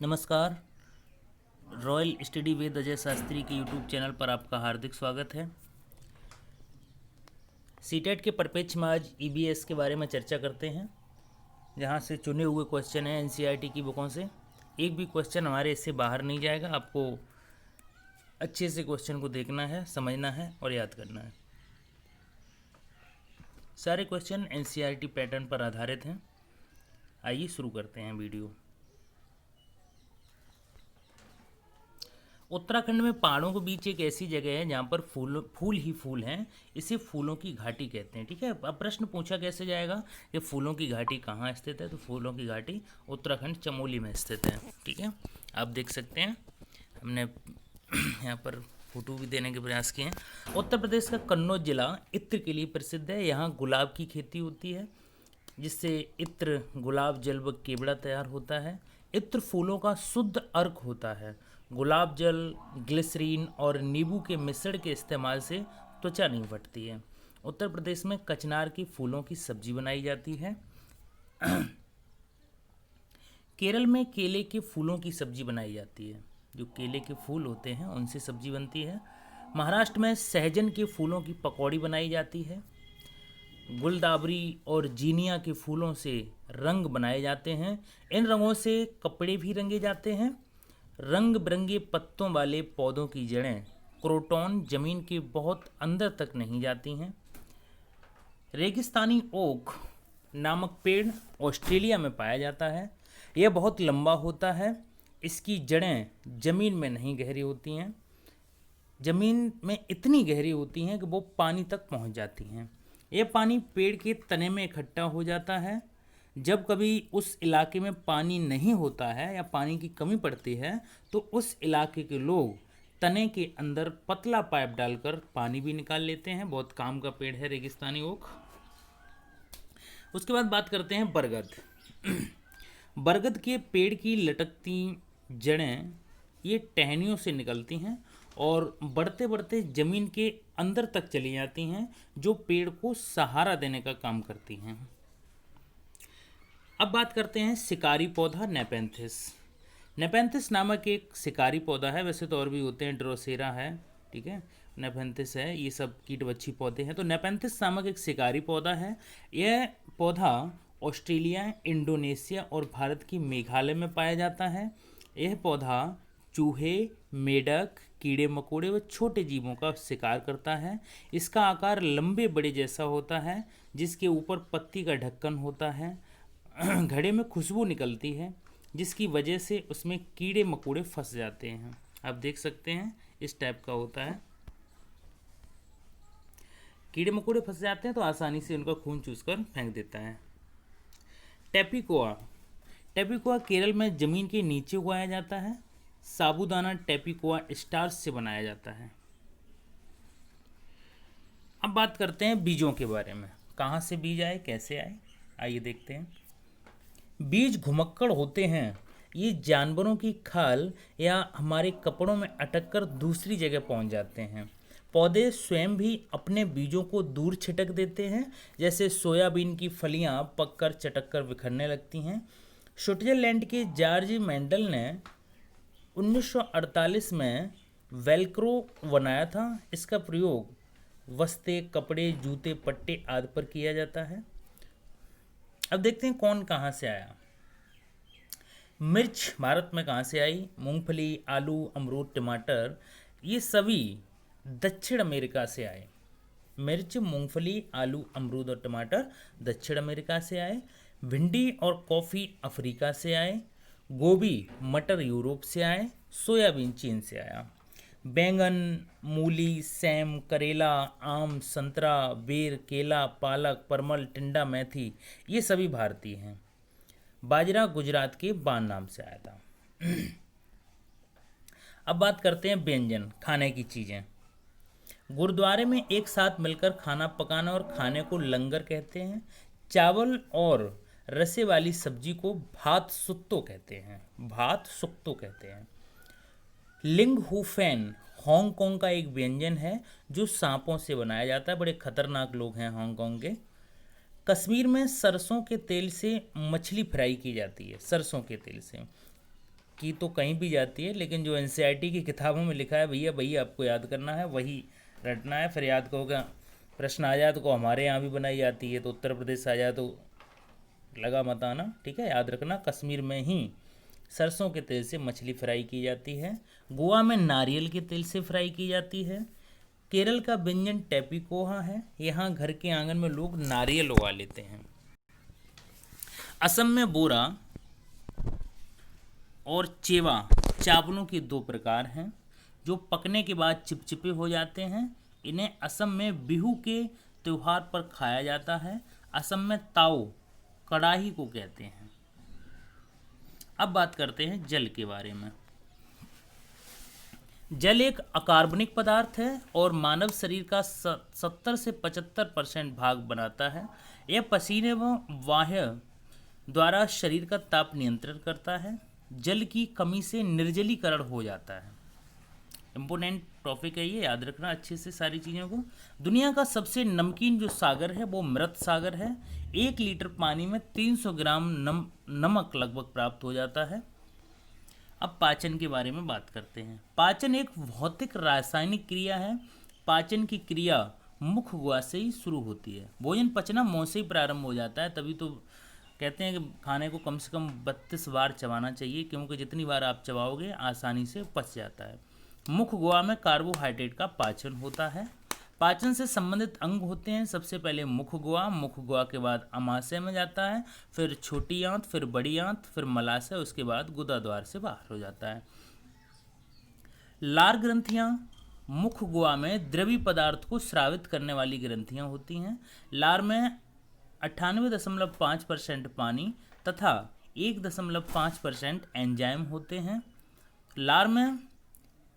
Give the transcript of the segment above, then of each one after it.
नमस्कार। Royal study with Ajay Shastri के YouTube channel पर आपका हार्दिक स्वागत है। सीटेट के परिप्रेक्ष्य में आज ईबीएस के बारे में चर्चा करते हैं, जहां से चुने हुए क्वेश्चन हैं एनसीईआरटी की बुकों से। एक भी क्वेश्चन हमारे इससे बाहर नहीं जाएगा। आपको अच्छे से क्वेश्चन को देखना है, समझना है और याद करना है। सारे क्वेश्चन एनसीईआरटी पैटर्न पर आधारित हैं। आइए शुरू करते हैं वीडियो। उत्तराखंड में पहाड़ों के बीच एक ऐसी जगह है जहाँ पर फूल ही फूल हैं। इसे फूलों की घाटी कहते हैं। ठीक है, अब प्रश्न पूछा कैसे जाएगा कि फूलों की घाटी कहाँ स्थित है, तो फूलों की घाटी उत्तराखंड चमोली में स्थित है। ठीक है, आप देख सकते हैं, हमने यहाँ पर फोटो भी देने के प्रयास किए हैं। उत्तर प्रदेश का कन्नौज जिला इत्र के लिए प्रसिद्ध है। यहाँ गुलाब की खेती होती है, जिससे इत्र, गुलाब जल व केवड़ा तैयार होता है। इत्र फूलों का शुद्ध अर्क होता है। गुलाब जल, ग्लिसरीन और नींबू के मिश्रण के इस्तेमाल से त्वचा नहीं फटती है। उत्तर प्रदेश में कचनार के फूलों की सब्जी बनाई जाती है। केरल में केले के फूलों की सब्जी बनाई जाती है। जो केले के फूल होते हैं उनसे सब्जी बनती है। महाराष्ट्र में सहजन के फूलों की पकौड़ी बनाई जाती है। गुलदावरी और जीनिया के फूलों से रंग बनाए जाते हैं। इन रंगों से कपड़े भी रंगे जाते हैं। रंग बिरंगे पत्तों वाले पौधों की जड़ें, क्रोटॉन, जमीन के बहुत अंदर तक नहीं जाती हैं। रेगिस्तानी ओक नामक पेड़ ऑस्ट्रेलिया में पाया जाता है। यह बहुत लंबा होता है। इसकी जड़ें जमीन में नहीं गहरी होती हैं, जमीन में इतनी गहरी होती हैं कि वो पानी तक पहुंच जाती हैं। यह पानी पेड़ के तने में इकट्ठा हो जाता है। जब कभी उस इलाके में पानी नहीं होता है या पानी की कमी पड़ती है, तो उस इलाके के लोग तने के अंदर पतला पाइप डालकर पानी भी निकाल लेते हैं। बहुत काम का पेड़ है रेगिस्तानी ओक। उसके बाद बात करते हैं बरगद। बरगद के पेड़ की लटकती जड़ें ये टहनियों से निकलती हैं और बढ़ते बढ़ते जमीन के अंदर तक चली जाती हैं, जो पेड़ को सहारा देने का काम करती हैं। अब बात करते हैं शिकारी पौधा नेपेंथिस। नेपेंथिस नामक एक शिकारी पौधा है। वैसे तो और भी होते हैं, ड्रोसेरा है, ठीक है, नेपेंथिस है, ये सब कीटवच्छी पौधे हैं। तो नेपेंथिस नामक एक शिकारी पौधा है। यह पौधा ऑस्ट्रेलिया, इंडोनेशिया और भारत की मेघालय में पाया जाता है। यह पौधा चूहे, मेढक, कीड़े मकोड़े व छोटे जीवों का शिकार करता है। इसका आकार लंबे बड़े जैसा होता है, जिसके ऊपर पत्ती का ढक्कन होता है। घड़े में खुशबू निकलती है, जिसकी वजह से उसमें कीड़े मकोड़े फंस जाते हैं। आप देख सकते हैं, इस टाइप का होता है। कीड़े मकोड़े फंस जाते हैं तो आसानी से उनका खून चूसकर फेंक देता है। टेपिकोआ। टेपिकोआ केरल में जमीन के नीचे उगाया जाता है। साबूदाना टेपिकोआ स्टार्च से बनाया जाता है। अब बात करते हैं बीजों के बारे में। कहाँ से बीज आए, कैसे आए, आइए देखते हैं। बीज घुमक्कड़ होते हैं। ये जानवरों की खाल या हमारे कपड़ों में अटक कर दूसरी जगह पहुंच जाते हैं। पौधे स्वयं भी अपने बीजों को दूर छिटक देते हैं, जैसे सोयाबीन की फलियां पककर चटक कर बिखरने लगती हैं। स्विट्जरलैंड के जॉर्ज मेंडल ने 1948 में वेल्क्रो बनाया था। इसका प्रयोग वस्ते, कपड़े, जूते, पट्टे आदि पर किया जाता है। अब देखते हैं कौन कहाँ से आया। मिर्च भारत में कहाँ से आई? मूंगफली, आलू, अमरूद, टमाटर, ये सभी दक्षिण अमेरिका से आए। मिर्च, मूंगफली, आलू, अमरूद और टमाटर दक्षिण अमेरिका से आए। भिंडी और कॉफ़ी अफ्रीका से आए। गोभी, मटर यूरोप से आए। सोयाबीन चीन से आया। बैंगन, मूली, सेम, करेला, आम, संतरा, बेर, केला, पालक, परमल, टिंडा, मेथी, ये सभी भारतीय हैं। बाजरा गुजरात के बान नाम से आया था। अब बात करते हैं व्यंजन, खाने की चीज़ें। गुरुद्वारे में एक साथ मिलकर खाना पकाना और खाने को लंगर कहते हैं। चावल और रसे वाली सब्जी को भात सुक्तो कहते हैं। भात सुक्तो कहते हैं। लिंग हुफेन हांगकांग का एक व्यंजन है, जो सांपों से बनाया जाता है। बड़े खतरनाक लोग हैं हांगकांग के। कश्मीर में सरसों के तेल से मछली फ्राई की जाती है, सरसों के तेल से। की तो कहीं भी जाती है, लेकिन जो एनसीईआरटी की किताबों में लिखा है भैया भैया आपको याद करना है वही रटना है। फिर याद कहोगे प्रश्न आ जाए तो हमारे यहाँ भी बनाई जाती है, तो उत्तर प्रदेश आ जाए तो लगा मत आना, ठीक है। याद रखना कश्मीर में ही सरसों के तेल से मछली फ्राई की जाती है। गोवा में नारियल के तेल से फ्राई की जाती है। केरल का व्यंजन टैपिकोहा है, यहाँ घर के आंगन में लोग नारियल उगा लेते हैं। असम में बोरा और चेवा चावलों के दो प्रकार हैं जो पकने के बाद चिपचिपे हो जाते हैं। इन्हें असम में बिहू के त्योहार पर खाया जाता है। असम में ताओ कड़ाही को कहते हैं। अब बात करते हैं जल के बारे में। जल एक अकार्बनिक पदार्थ है और मानव शरीर का 70 से 75% भाग बनाता है। यह पसीने व वायु द्वारा शरीर का ताप नियंत्रित करता है। जल की कमी से निर्जलीकरण हो जाता है। इम्पोर्टेंट टॉपिक है ये, याद रखना अच्छे से सारी चीज़ों को। दुनिया का सबसे नमकीन जो सागर है वो मृत सागर है। 1 लीटर पानी में 300 ग्राम नमक लगभग प्राप्त हो जाता है। अब पाचन के बारे में बात करते हैं। पाचन एक भौतिक रासायनिक क्रिया है। पाचन की क्रिया मुख गुहा से ही शुरू होती है। भोजन पचना मुंह से ही प्रारंभ हो जाता है, तभी तो कहते हैं कि खाने को कम से कम 32 बार चबाना चाहिए, क्योंकि जितनी बार आप चबाओगे आसानी से पच जाता है। मुख गुहा में कार्बोहाइड्रेट का पाचन होता है। पाचन से संबंधित अंग होते हैं। सबसे पहले मुख गुहा के बाद अमाशय में जाता है, फिर छोटी आंत, फिर बड़ी आंत, फिर मलाशय, उसके बाद गुदा द्वार से बाहर हो जाता है। लार ग्रंथियां मुख गुहा में द्रवी पदार्थ को स्रावित करने वाली ग्रंथियां होती हैं। लार में 98.5% पानी तथा 1.5% एंजाइम होते हैं। लार में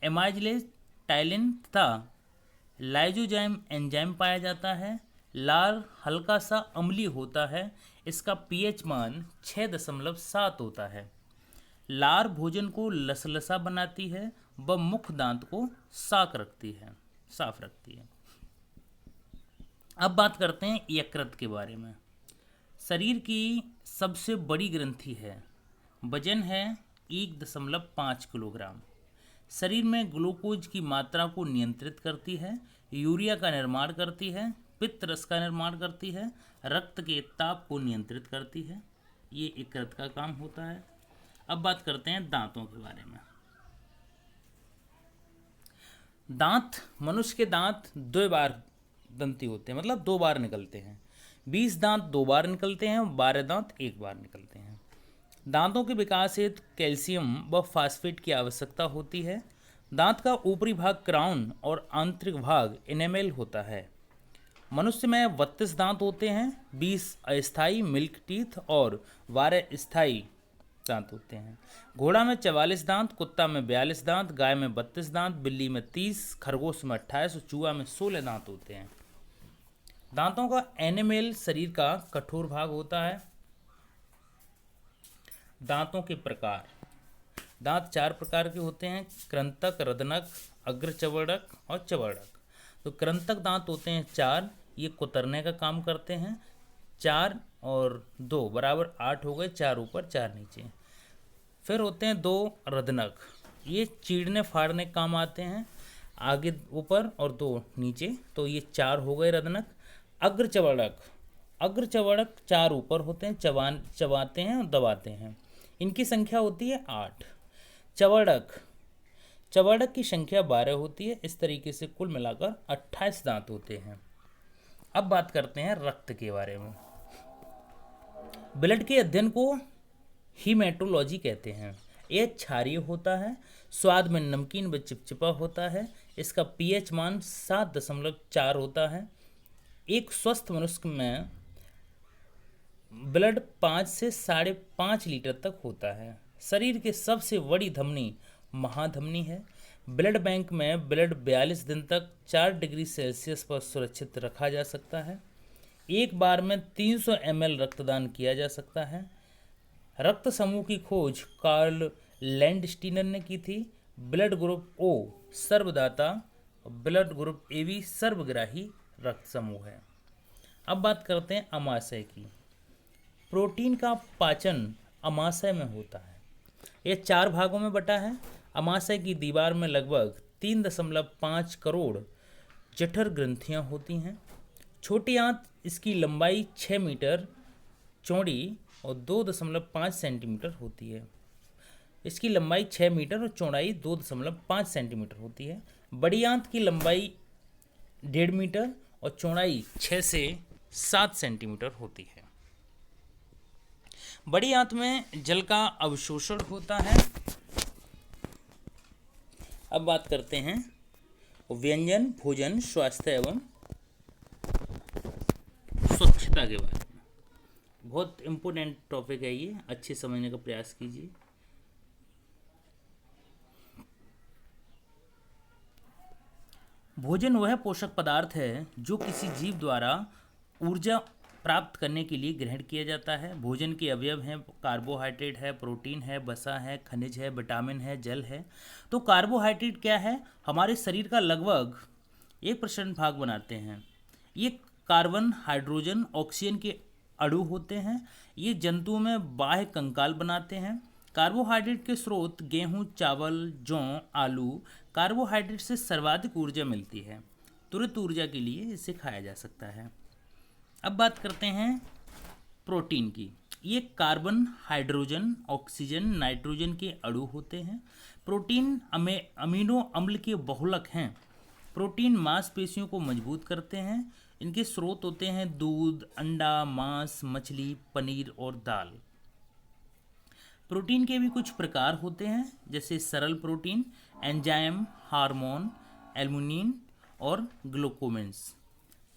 एमाइलेज, टाइलिन तथा लाइजोजाइम एंजाइम पाया जाता है। लार हल्का सा अम्लीय होता है। इसका पीएच मान 6.7 होता है। लार भोजन को लसलसा बनाती है व मुख दांत को साफ रखती है। अब बात करते हैं यकृत के बारे में। शरीर की सबसे बड़ी ग्रंथि है। वजन है 1.5 किलोग्राम। शरीर में ग्लूकोज की मात्रा को नियंत्रित करती है। यूरिया का निर्माण करती है। पित्त रस का निर्माण करती है। रक्त के ताप को नियंत्रित करती है। ये यकृत का काम होता है। अब बात करते हैं दांतों के बारे में। दांत, मनुष्य के दांत 2 बार दंती होते हैं, मतलब 2 बार निकलते हैं। 20 दांत 2 बार निकलते हैं, 12 दांत 1 बार निकलते हैं। दांतों के विकास हेतु कैल्शियम व फास्फेट की आवश्यकता होती है। दांत का ऊपरी भाग क्राउन और आंतरिक भाग इनेमेल होता है। मनुष्य में 32 दांत होते हैं। 20 अस्थायी मिल्क टीथ और 12 स्थायी दांत होते हैं। घोड़ा में 44 दांत, कुत्ता में 42 दांत, गाय में 32 दांत, बिल्ली में 30, खरगोश में 28 और चूहा में 16 दांत होते हैं। दांतों का एनेमेल शरीर का कठोर भाग होता है। दांतों के प्रकार। दांत 4 प्रकार के होते हैं: कृंतक, रदनक, अग्रचवर्णक और चवर्णक। तो कृंतक दांत होते हैं 4, ये कुतरने का काम करते हैं। 4 और 2 बराबर 8 हो गए, 4 ऊपर 4 नीचे। फिर होते हैं 2 रदनक, ये चीरने फाड़ने के काम आते हैं, आगे ऊपर और 2 नीचे, तो ये 4 हो गए रदनक। अग्रचवर्णक, अग्रचवर्णक 4 ऊपर होते हैं, चबाते हैं और दबाते हैं, इनकी संख्या होती है 8। चवर्णक, चवर्णक की संख्या 12 होती है। इस तरीके से कुल मिलाकर 28 दांत होते हैं। अब बात करते हैं रक्त के बारे में। ब्लड के अध्ययन को हीमेटोलॉजी कहते हैं। यह क्षारीय होता है, स्वाद में नमकीन व चिपचिपा होता है। इसका पीएच मान 7.4 होता है। एक स्वस्थ मनुष्य में ब्लड 5 से 5.5 लीटर तक होता है। शरीर की सबसे बड़ी धमनी महाधमनी है। ब्लड बैंक में ब्लड 42 दिन तक 4 डिग्री सेल्सियस पर सुरक्षित रखा जा सकता है। एक बार में 300 ml रक्तदान किया जा सकता है। रक्त समूह की खोज कार्ल लैंडस्टीनर ने की थी। ब्लड ग्रुप ओ सर्वदाता, ब्लड ग्रुप AB सर्वग्राही रक्त समूह है। अब बात करते हैं अमाशय की। प्रोटीन का पाचन अमाशय में होता है। ये 4 भागों में बटा है। अमाशय की दीवार में लगभग 3.5 करोड़ जठर ग्रंथियां होती हैं। छोटी आंत, इसकी लंबाई 6 मीटर चौड़ी और 2.5 सेंटीमीटर होती है। इसकी लंबाई 6 मीटर और चौड़ाई 2.5 सेंटीमीटर होती है। बड़ी आंत की लंबाई 1.5 मीटर और चौड़ाई 6 से 7 सेंटीमीटर होती है। बड़ी आंत में जल का अवशोषण होता है। अब बात करते हैं व्यंजन, भोजन, स्वास्थ्य एवं स्वच्छता के बारे में। बहुत इम्पोर्टेंट टॉपिक है ये, अच्छे समझने का प्रयास कीजिए। भोजन वह पोषक पदार्थ है जो किसी जीव द्वारा ऊर्जा प्राप्त करने के लिए ग्रहण किया जाता है। भोजन के अवयव हैं कार्बोहाइड्रेट है, प्रोटीन है, वसा है, खनिज है, विटामिन है, जल है। तो कार्बोहाइड्रेट क्या है? हमारे शरीर का लगभग 1% भाग बनाते हैं। ये कार्बन, हाइड्रोजन, ऑक्सीजन के अणु होते हैं। ये जंतुओं में बाह्य कंकाल बनाते हैं। कार्बोहाइड्रेट के स्रोत गेहूं, चावल, जौ, आलू। कार्बोहाइड्रेट से सर्वाधिक ऊर्जा मिलती है। तुरंत ऊर्जा के लिए इसे खाया जा सकता है। अब बात करते हैं प्रोटीन की। ये कार्बन, हाइड्रोजन, ऑक्सीजन, नाइट्रोजन के अणु होते हैं। प्रोटीन अमीनो अम्ल के बहुलक हैं। प्रोटीन मांसपेशियों को मजबूत करते हैं। इनके स्रोत होते हैं दूध, अंडा, मांस, मछली, पनीर और दाल। प्रोटीन के भी कुछ प्रकार होते हैं, जैसे सरल प्रोटीन, एंजाइम, हार्मोन, एल्बुमिन और ग्लूकोमेंस।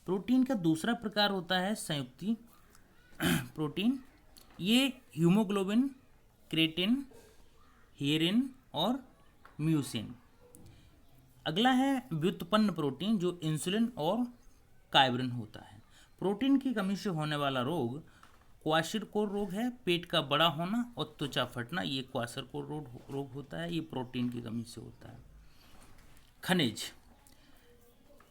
प्रोटीन का दूसरा प्रकार होता है संयुक्ति प्रोटीन। ये हीमोग्लोबिन, क्रेटिन, हेरिन और म्यूसिन। अगला है व्युत्पन्न प्रोटीन, जो इंसुलिन और काइब्रिन होता है। प्रोटीन की कमी से होने वाला रोग क्वाशिरकोर रोग है। पेट का बड़ा होना और त्वचा फटना, ये क्वाशिरकोर रोग होता है। ये प्रोटीन की कमी से होता है। खनिज,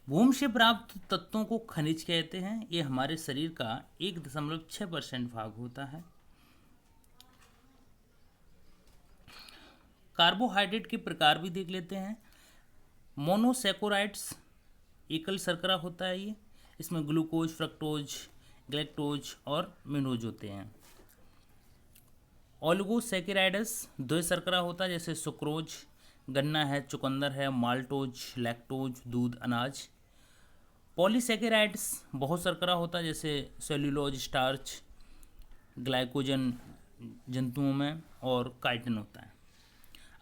भूमि से प्राप्त तत्वों को खनिज कहते हैं। ये हमारे शरीर का 1.6% भाग होता है। कार्बोहाइड्रेट के प्रकार भी देख लेते हैं। मोनोसैकोराइड्स, एकल शर्करा होता है ये। इसमें ग्लूकोज, फ्रक्टोज, गैलेक्टोज और मिनोज होते हैं। ओलिगोसैकेराइड्स, द्वय शर्करा होता है, जैसे सुक्रोज, गन्ना है, चुकंदर है, माल्टोज, लैक्टोज, दूध, अनाज। पॉलीसैकेराइड्स, बहुत शर्करा होता है, जैसे सेल्यूलोज, स्टार्च, ग्लाइकोजन जंतुओं में, और काइटिन होता है।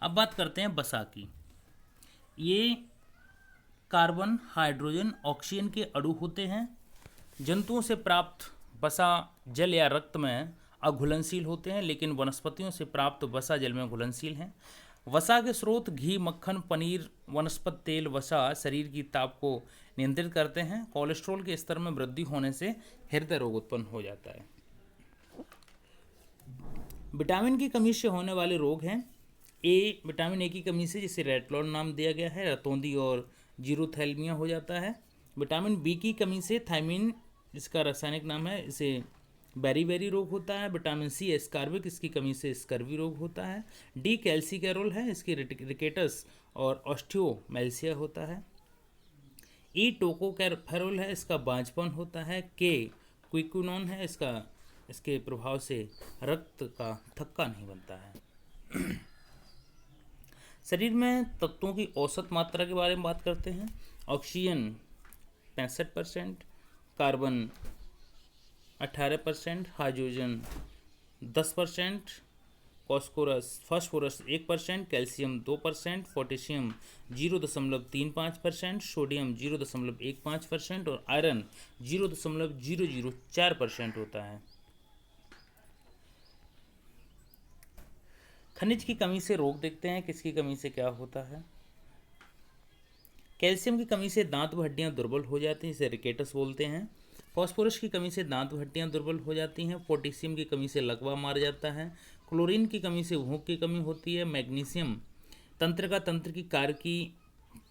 अब बात करते हैं वसा की। ये कार्बन, हाइड्रोजन, ऑक्सीजन के अणु होते हैं। जंतुओं से प्राप्त वसा जल या रक्त में अघुलनशील होते हैं, लेकिन वनस्पतियों से प्राप्त वसा जल में घुलनशील हैं। वसा के स्रोत घी, मक्खन, पनीर, वनस्पति तेल। वसा शरीर की ताप को नियंत्रित करते हैं। कोलेस्ट्रॉल के स्तर में वृद्धि होने से हृदय रोग उत्पन्न हो जाता है। विटामिन की कमी से होने वाले रोग हैं विटामिन ए की कमी से, जिसे रेटलॉन नाम दिया गया है, रतौंधी और जीरोथैल्मिया हो जाता है। विटामिन बी की कमी से थायमिन, जिसका रासायनिक नाम है, इसे बेरी रोग होता है। विटामिन सी एस्कार्बिक, इसकी कमी से स्कर्वी रोग होता है। डी कैल्सिकेरोल है, इसकी रिकेटस और ऑस्टियोमेल्सिया होता है। ई टोकोफेरोल है, इसका बांझपन होता है। के क्विकुनोन है, इसके प्रभाव से रक्त का थक्का नहीं बनता है। शरीर में तत्वों की औसत मात्रा के बारे में बात करते हैं। Oxygen 65%, carbon 18%, hydrogen 10%, phosphorus 1%, calcium 2%, potassium 0.35%, sodium 0.15% और आयरन 0.004% होता है। खनिज की कमी से रोग देखते हैं, किसकी कमी से क्या होता है। कैल्शियम की कमी से दांत व हड्डियां दुर्बल हो जाती हैं, इसे रिकेटस बोलते हैं। फास्फोरस की कमी से दांत व हड्डियां दुर्बल हो जाती हैं। पोटेशियम की कमी से लकवा मार जाता है। क्लोरीन की कमी से भूख की कमी होती है। मैग्नीशियम तंत्र की कार्य की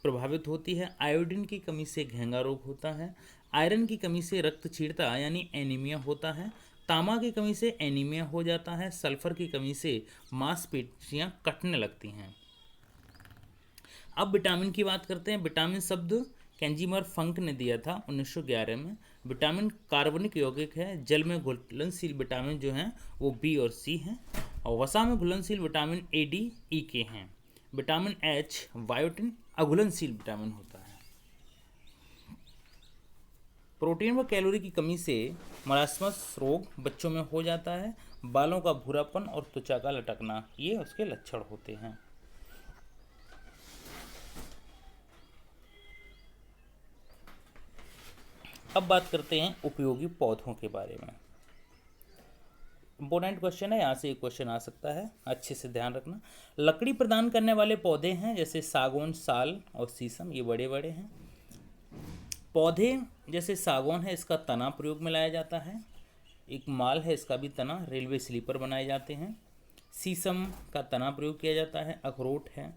प्रभावित होती है। आयोडीन की कमी से घेंगा रोग होता है। आयरन की कमी से रक्त क्षीणता यानी एनीमिया होता है। तांबा की कमी से एनीमिया हो जाता है। सल्फर की कमी से मांसपेशियां कटने लगती हैं। अब विटामिन की बात करते हैं। विटामिन शब्द कैंजीमर फंक ने दिया था 1911 में। विटामिन कार्बनिक यौगिक है। जल में घुलनशील विटामिन जो हैं वो बी और सी हैं, और वसा में घुलनशील विटामिन ए, डी, ई के हैं। विटामिन एच बायोटिन अघुलनशील विटामिन होता है। प्रोटीन व कैलोरी की कमी से मरासमस रोग बच्चों में हो जाता है। बालों का भूरापन और त्वचा का लटकना ये उसके लक्षण होते हैं। अब बात करते हैं उपयोगी पौधों के बारे में। इंपॉर्टेंट क्वेश्चन है, यहाँ से एक क्वेश्चन आ सकता है, अच्छे से ध्यान रखना। लकड़ी प्रदान करने वाले पौधे हैं जैसे सागौन, साल और शीशम, ये बड़े बड़े हैं। पौधे जैसे सागौन है, इसका तना प्रयोग में लाया जाता है। एक माल है, इसका भी तना, रेलवे स्लीपर बनाए जाते हैं। शीशम का तना प्रयोग किया जाता है। अखरोट है,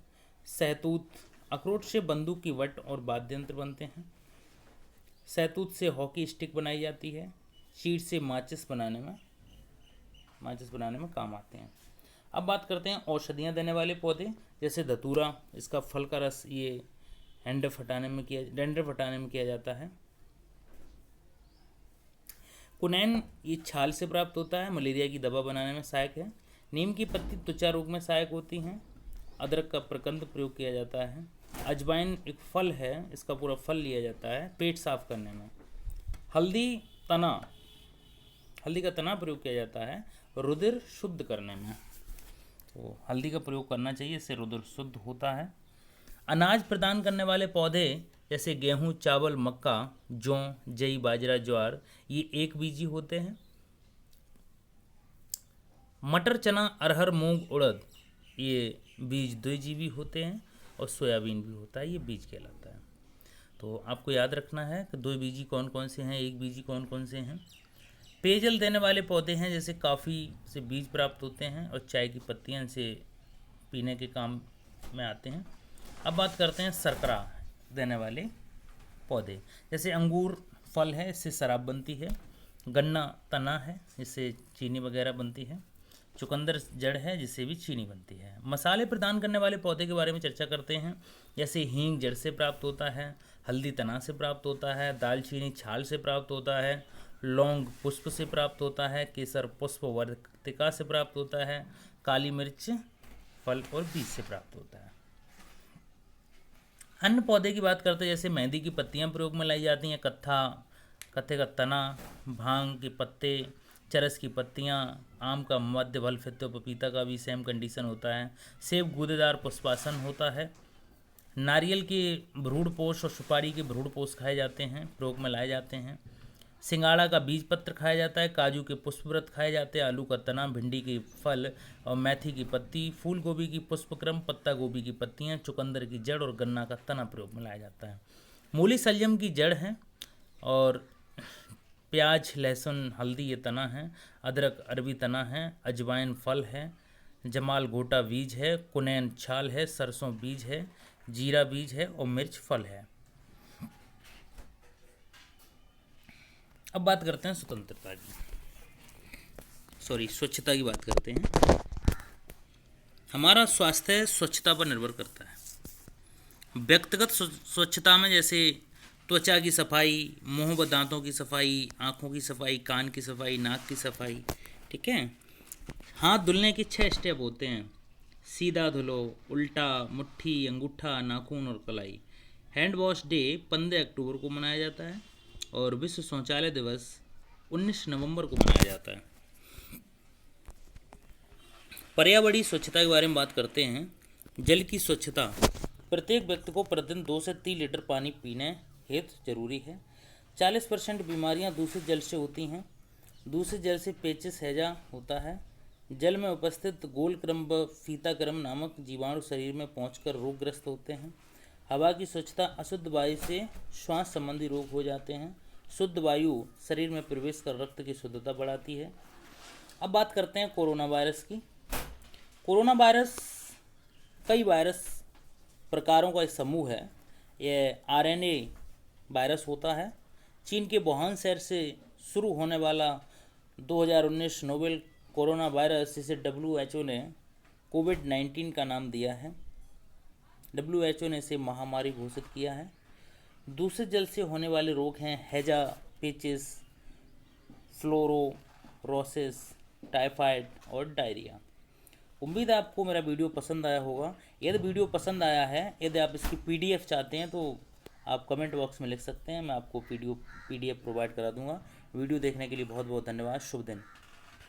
सहतूत, अखरोट से बंदूक की वट और वाद्य यंत्र बनते हैं। सहतूत से हॉकी स्टिक बनाई जाती है। चीड़ से माचिस बनाने में काम आते हैं। अब बात करते हैं औषधियाँ देने वाले पौधे, जैसे धतूरा, इसका फल का रस ये डैंड्रफ हटाने में किया जाता है। कुनैन ये छाल से प्राप्त होता है, मलेरिया की दवा बनाने में सहायक है। नीम की पत्ती त्वचा रोग में सहायक होती हैं। अदरक का प्रकंद प्रयोग किया जाता है। अजवाइन एक फल है, इसका पूरा फल लिया जाता है पेट साफ करने में। हल्दी का तना प्रयोग किया जाता है रुधिर शुद्ध करने में। तो हल्दी का प्रयोग करना चाहिए, इससे रुधिर शुद्ध होता है। अनाज प्रदान करने वाले पौधे जैसे गेहूं, चावल, मक्का, जौ, जई, बाजरा, ज्वार, ये एक बीजी होते हैं। मटर, चना, अरहर, मूंग, उड़द, ये बीज द्विजीवी होते हैं। और सोयाबीन भी होता है, ये बीज कहलाता है। तो आपको याद रखना है कि दो बीजी कौन कौन से हैं, एक बीजी कौन कौन से हैं। पेयजल देने वाले पौधे हैं जैसे कॉफ़ी से बीज प्राप्त होते हैं, और चाय की पत्तियां से पीने के काम में आते हैं। अब बात करते हैं शर्करा देने वाले पौधे, जैसे अंगूर फल है, इससे शराब बनती है। गन्ना तना है, जिससे चीनी वगैरह बनती है। चुकंदर जड़ है, जिससे भी चीनी बनती है। मसाले प्रदान करने वाले पौधे के बारे में चर्चा करते हैं, जैसे हींग जड़ से प्राप्त होता है। हल्दी तना से प्राप्त होता है। दालचीनी छाल से प्राप्त होता है। लौंग पुष्प से प्राप्त होता है। केसर पुष्प वर्तिका से प्राप्त होता है। काली मिर्च फल और बीज से प्राप्त होता है। अन्य पौधे की बात करते हैं, जैसे मेहंदी की पत्तियां प्रयोग में लाई जाती हैं। कत्थे का तना, भांग के पत्ते, चरस की पत्तियां, आम का मध्य फल, फित्तो, पपीता का भी सेम कंडीशन होता है। सेब गूदेदार पुष्पासन होता है। नारियल के भ्रूणपोष और सुपारी के भ्रूणपोष खाए जाते हैं, प्रयोग में लाए जाते हैं। सिंगाड़ा का बीज पत्र खाया जाता है। काजू के पुष्पव्रत खाए जाते हैं। आलू का तना, भिंडी के फल और मेथी की पत्ती, फूल गोभी की पुष्पक्रम, पत्ता गोभी की पत्तियां, चुकंदर की जड़ और गन्ना का तना प्रयोग में लाया जाता है। मूली सलजम की जड़ है, और प्याज, लहसुन, हल्दी ये तना है। अदरक अरबी तना है। अजवाइन फल है। जमाल घोटा बीज है। कुनैन छाल है। सरसों बीज है। जीरा बीज है, और मिर्च फल है। अब बात करते हैं स्वच्छता की बात करते हैं। हमारा स्वास्थ्य स्वच्छता पर निर्भर करता है। व्यक्तिगत स्वच्छता में जैसे त्वचा की सफाई, मुंह व दांतों की सफाई, आँखों की सफाई, कान की सफाई, नाक की सफाई, ठीक है। हाथ धुलने के 6 स्टेप होते हैं। सीधा धुलो, उल्टा, मुट्ठी, अंगूठा, नाखून और कलाई। हैंड वॉश डे 15 अक्टूबर को मनाया जाता है, और विश्व शौचालय दिवस 19 नवंबर को मनाया जाता है। पर्यावरणीय स्वच्छता के बारे में बात करते हैं। जल की स्वच्छता, प्रत्येक व्यक्ति को प्रतिदिन 2 से 3 लीटर पानी पीने हेतु जरूरी है। 40% बीमारियां दूषित जल से होती हैं। दूषित जल से पेचिश, हैजा होता है। जल में उपस्थित गोलक्रम व फीताक्रम नामक जीवाणु शरीर में पहुंचकर रोगग्रस्त होते हैं। हवा की स्वच्छता, अशुद्ध वायु से श्वास संबंधी रोग हो जाते हैं। शुद्ध वायु शरीर में प्रवेश कर रक्त की शुद्धता बढ़ाती है। अब बात करते हैं कोरोना वायरस की। कोरोना वायरस कई वायरस प्रकारों का एक समूह है। यह आरएनए वायरस होता है। चीन के वुहान शहर से शुरू होने वाला 2019 नोवेल कोरोना वायरस, इसे WHO ने कोविड-19 का नाम दिया है। WHO ने इसे महामारी घोषित किया है। दूषित जल से होने वाले रोग हैं हैजा, पेचिस, फ्लोरोसिस, टाइफाइड और डायरिया। उम्मीद है आपको मेरा वीडियो पसंद आया होगा। यदि वीडियो पसंद आया है, यदि आप इसकी PDF चाहते हैं तो आप कमेंट बॉक्स में लिख सकते हैं, मैं आपको PDF प्रोवाइड करा दूंगा। वीडियो देखने के लिए बहुत बहुत धन्यवाद। शुभ दिन।